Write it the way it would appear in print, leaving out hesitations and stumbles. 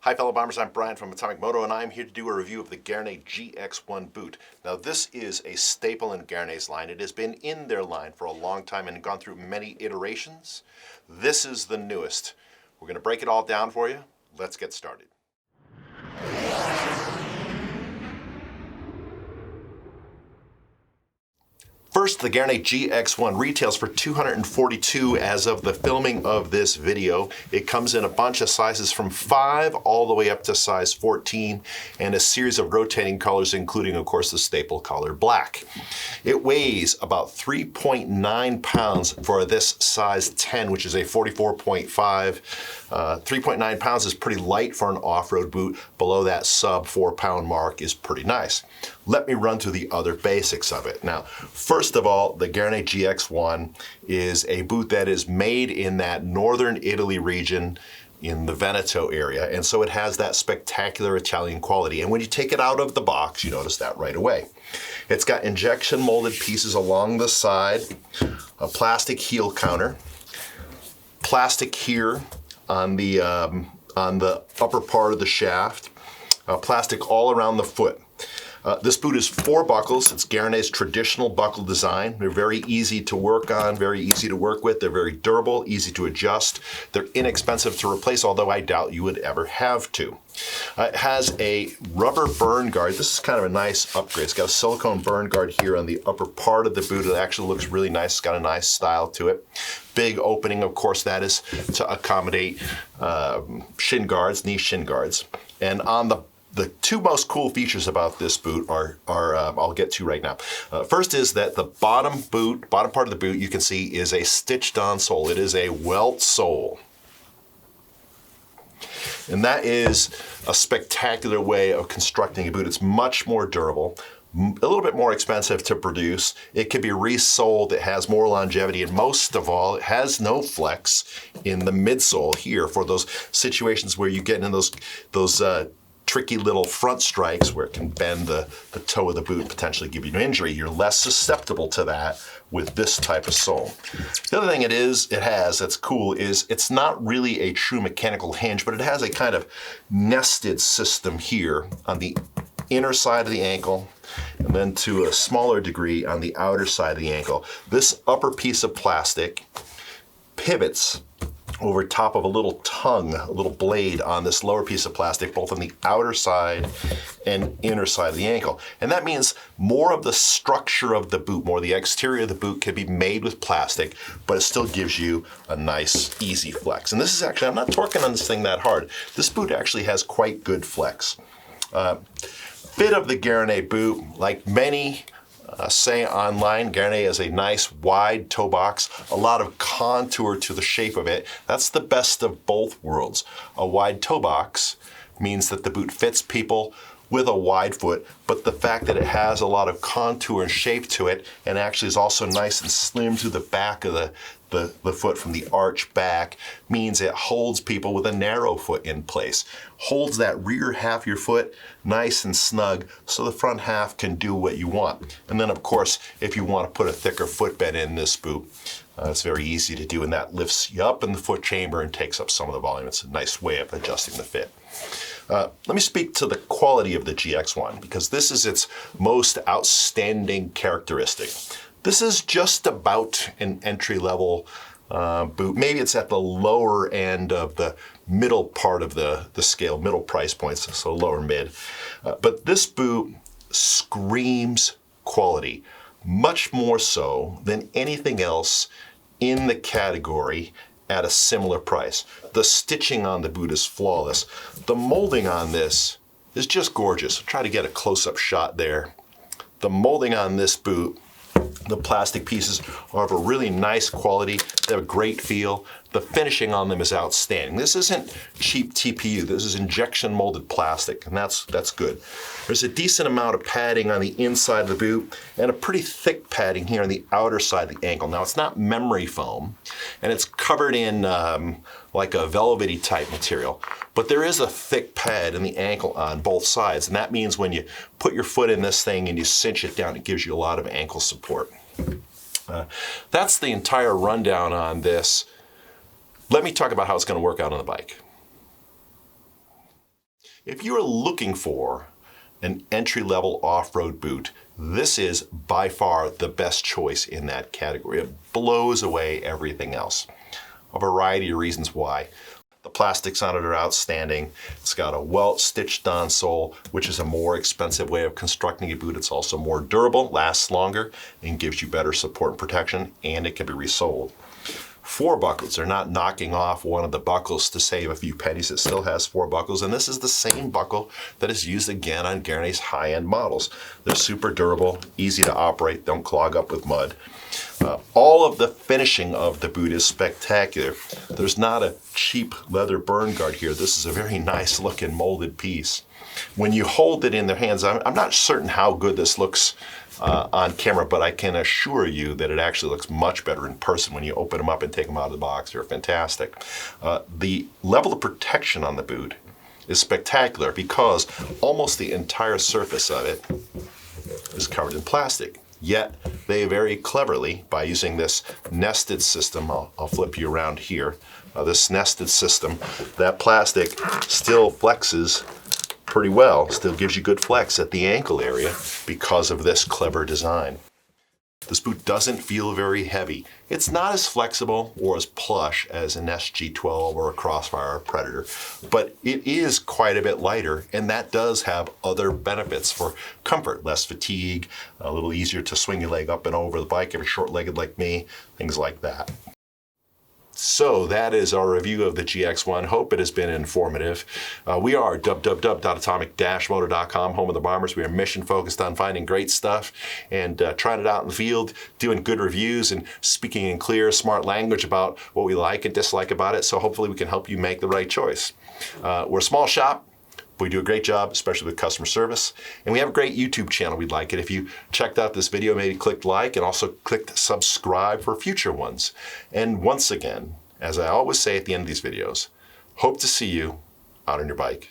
Hi fellow bombers, I'm Brian from Atomic-Moto and I'm here to do a review of the Gaerne GX-1 boot. Now this is a staple in Gaerne's line. It has been in their line for a long time and gone through many iterations. This is the newest. We're going to break it all down for you. Let's get started. First, the Gaerne GX-1 retails for $242 as of the filming of this video. It comes in a bunch of sizes from 5 all the way up to size 14 and a series of rotating colors, including, of course, the staple color black. It weighs about 3.9 pounds for this size 10, which is a 44.5. 3.9 pounds is pretty light for an off-road boot. Below that sub 4-pound mark is pretty nice. Let me run through the other basics of it. Now, first of all, the Gaerne GX-1 is a boot that is made in that northern Italy region in the Veneto area, and so it has that spectacular Italian quality. And when you take it out of the box, you notice that right away. It's got injection molded pieces along the side, a plastic heel counter, plastic here on the upper part of the shaft, plastic all around the foot. This boot is 4 buckles. It's Gaerne's traditional buckle design. They're very easy to work on, very easy to work with. They're very durable, easy to adjust. They're inexpensive to replace, although I doubt you would ever have to. It has a rubber burn guard. This is kind of a nice upgrade. It's got a silicone burn guard here on the upper part of the boot. It actually looks really nice. It's got a nice style to it. Big opening, of course, that is to accommodate shin guards, knee shin guards. And on the two most cool features about this boot are I'll get to right now. First is that the bottom part of the boot, you can see, is a stitched on sole. It is a welt sole. And that is a spectacular way of constructing a boot. It's much more durable, a little bit more expensive to produce. It can be resoled. It has more longevity, and most of all, it has no flex in the midsole here for those situations where you get in those tricky little front strikes where it can bend the toe of the boot and potentially give you an injury. You're less susceptible to that with this type of sole. The other thing it has that's cool is it's not really a true mechanical hinge, but it has a kind of nested system here on the inner side of the ankle and then to a smaller degree on the outer side of the ankle. This upper piece of plastic pivots over top of a little tongue, a little blade on this lower piece of plastic, both on the outer side and inner side of the ankle. And that means more of the structure of the boot, more of the exterior of the boot can be made with plastic, but it still gives you a nice, easy flex. And this is actually, I'm not torquing on this thing that hard. This boot actually has quite good flex. Fit of the Gaerne boot, like many say online, Gaerne has a nice wide toe box, a lot of contour to the shape of it. That's the best of both worlds. A wide toe box means that the boot fits people with a wide foot, but the fact that it has a lot of contour and shape to it and actually is also nice and slim to the back of the foot from the arch back means it holds people with a narrow foot in place. Holds that rear half of your foot nice and snug so the front half can do what you want. And then, of course, if you want to put a thicker footbed in this boot, it's very easy to do, and that lifts you up in the foot chamber and takes up some of the volume. It's a nice way of adjusting the fit. Let me speak to the quality of the GX-1 because this is its most outstanding characteristic. This is just about an entry-level boot. Maybe it's at the lower end of the middle part of the scale, middle price points, so lower mid. But this boot screams quality, much more so than anything else in the category at a similar price. The stitching on the boot is flawless. The molding on this is just gorgeous. I'll try to get a close-up shot there. The molding on this boot, the plastic pieces are of a really nice quality. They have a great feel. The finishing on them is outstanding. This isn't cheap TPU. This is injection molded plastic, and that's good. There's a decent amount of padding on the inside of the boot and a pretty thick padding here on the outer side of the ankle. Now, it's not memory foam, and it's covered in like a velvety type material, but there is a thick pad in the ankle on both sides, and that means when you put your foot in this thing and you cinch it down, it gives you a lot of ankle support. That's the entire rundown on this. Let me talk about how it's going to work out on the bike. If you are looking for an entry-level off-road boot, this is by far the best choice in that category. It blows away everything else. A variety of reasons why. The plastics on it are outstanding. It's got a welt stitched on sole, which is a more expensive way of constructing a boot. It's also more durable, lasts longer, and gives you better support and protection, and it can be resoled. 4 buckles. They're not knocking off one of the buckles to save a few pennies. It still has 4 buckles, and this is the same buckle that is used again on Gaerne's high-end models. They're super durable, easy to operate, don't clog up with mud. All of the finishing of the boot is spectacular. There's not a cheap leather burn guard here. This is a very nice looking molded piece. When you hold it in their hands, I'm not certain how good this looks on camera, but I can assure you that it actually looks much better in person when you open them up and take them out of the box. They're fantastic. The level of protection on the boot is spectacular because almost the entire surface of it is covered in plastic. Yet they very cleverly, by using this nested system, I'll flip you around here, this nested system, that plastic still flexes pretty well, still gives you good flex at the ankle area because of this clever design. This boot doesn't feel very heavy. It's not as flexible or as plush as an SG-12 or a Crossfire or Predator, but it is quite a bit lighter, and that does have other benefits for comfort, less fatigue, a little easier to swing your leg up and over the bike if you're short-legged like me, things like that. So that is our review of the GX1. Hope it has been informative. We are www.atomic-moto.com, home of the bombers. We are mission focused on finding great stuff and trying it out in the field, doing good reviews and speaking in clear, smart language about what we like and dislike about it. So hopefully we can help you make the right choice. We're a small shop. We do a great job, especially with customer service. And we have a great YouTube channel. We'd like it if you checked out this video, maybe clicked like, and also clicked subscribe for future ones. And once again, as I always say at the end of these videos, hope to see you out on your bike.